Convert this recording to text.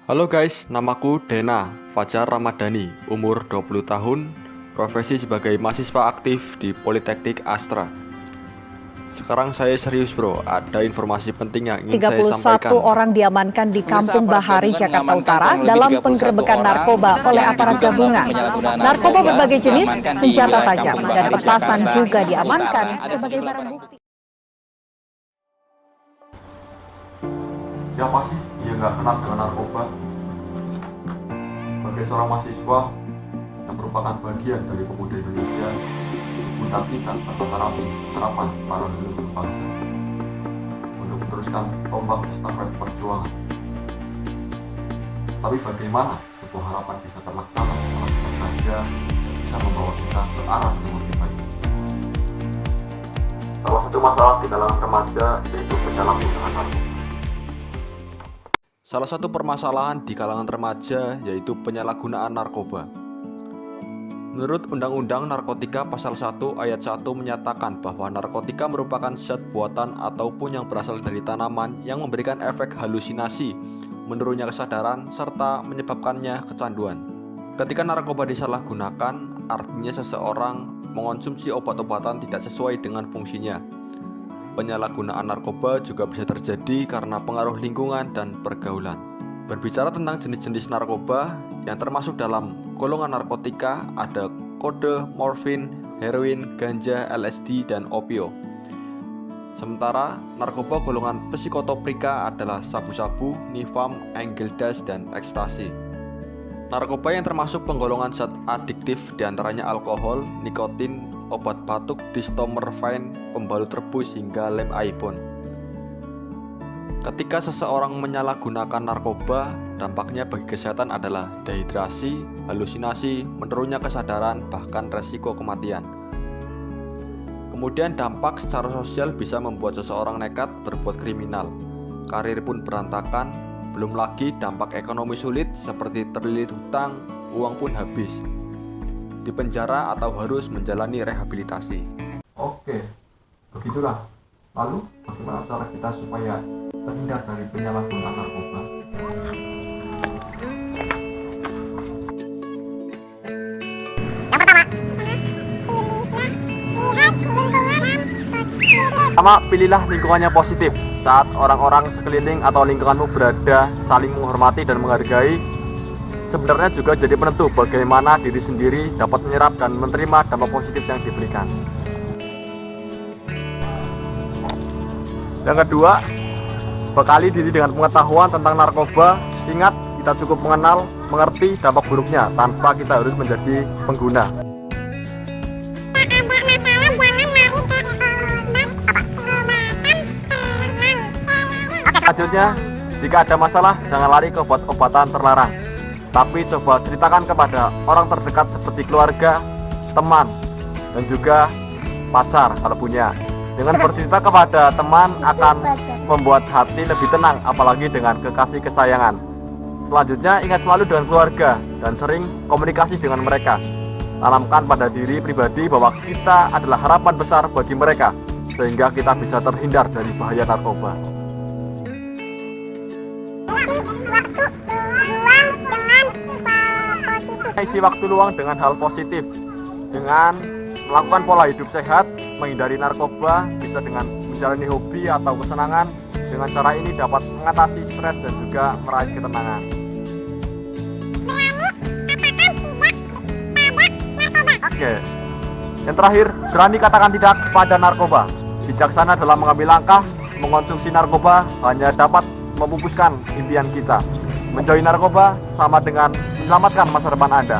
Halo guys, namaku Dena Fajar Ramadhani, umur 20 tahun, profesi sebagai mahasiswa aktif di Politeknik Astra. Sekarang saya serius bro, ada informasi penting yang ingin saya sampaikan. 31 orang diamankan di Kampung Bahari, Jakarta Utara dalam penggerebekan narkoba oleh aparat gabungan. Narkoba berbagai jenis, senjata tajam, dan petasan juga diamankan sebagai barang bukti. Siapa sih yang nggak kenal dengan narkoba? Sebagai seorang mahasiswa yang merupakan bagian dari pemuda Indonesia, undang kita atau harapan para leluhur bangsa untuk meneruskan tombak estafet perjuangan. Tapi bagaimana sebuah harapan bisa terlaksana kalau kita saja bisa membawa kita ke arah yang lebih baik? Salah satu masalah di kalangan remaja yaitu penyalahgunaan narkoba. Salah satu permasalahan di kalangan remaja yaitu penyalahgunaan narkoba. Menurut Undang-Undang Narkotika Pasal 1 Ayat 1 menyatakan bahwa narkotika merupakan zat buatan ataupun yang berasal dari tanaman yang memberikan efek halusinasi, menurunnya kesadaran, serta menyebabkannya kecanduan. Ketika narkoba disalahgunakan, artinya seseorang mengonsumsi obat-obatan tidak sesuai dengan fungsinya. Penyalahgunaan narkoba juga bisa terjadi karena pengaruh lingkungan dan pergaulan. Berbicara tentang jenis-jenis narkoba yang termasuk dalam golongan narkotika ada kode, morfin, heroin, ganja, LSD, dan opio. Sementara narkoba golongan psikotropika adalah sabu-sabu, nifam, angel dust, dan ekstasi. Narkoba yang termasuk penggolongan zat adiktif diantaranya alkohol, nikotin, obat batuk, distomorfin, pembalut rebus, hingga lem iPhone. Ketika seseorang menyalahgunakan narkoba, dampaknya bagi kesehatan adalah dehidrasi, halusinasi, menurunnya kesadaran, bahkan resiko kematian. Kemudian dampak secara sosial bisa membuat seseorang nekat berbuat kriminal, karir pun berantakan, belum lagi dampak ekonomi sulit seperti terlilit hutang, uang pun habis, di penjara atau harus menjalani rehabilitasi. Oke, begitulah. Lalu bagaimana cara kita supaya terhindar dari penyalahgunaan narkoba? Pertama, pilihlah lingkungannya positif. Saat orang-orang sekeliling atau lingkunganmu berada saling menghormati dan menghargai, sebenarnya juga jadi penentu bagaimana diri sendiri dapat menyerap dan menerima dampak positif yang diberikan. Yang kedua, bekali diri dengan pengetahuan tentang narkoba. Ingat, kita cukup mengenal, mengerti dampak buruknya tanpa kita harus menjadi pengguna. Selanjutnya, jika ada masalah, jangan lari ke obat-obatan terlarang, tapi coba ceritakan kepada orang terdekat seperti keluarga, teman, dan juga pacar kalau punya. Dengan bercerita kepada teman akan membuat hati lebih tenang, apalagi dengan kekasih kesayangan. Selanjutnya, ingat selalu dengan keluarga dan sering komunikasi dengan mereka. Tanamkan pada diri pribadi bahwa kita adalah harapan besar bagi mereka, sehingga kita bisa terhindar dari bahaya narkoba. Isi waktu luang dengan hal positif, dengan melakukan pola hidup sehat, menghindari narkoba, bisa dengan menjalani hobi atau kesenangan. Dengan cara ini dapat mengatasi stres dan juga meraih ketenangan. Oke, yang terakhir, berani katakan tidak kepada narkoba. Bijaksana dalam mengambil langkah. Mengonsumsi narkoba hanya dapat memupuskan impian kita. Menjauhi narkoba sama dengan menyelamatkan masa depan Anda.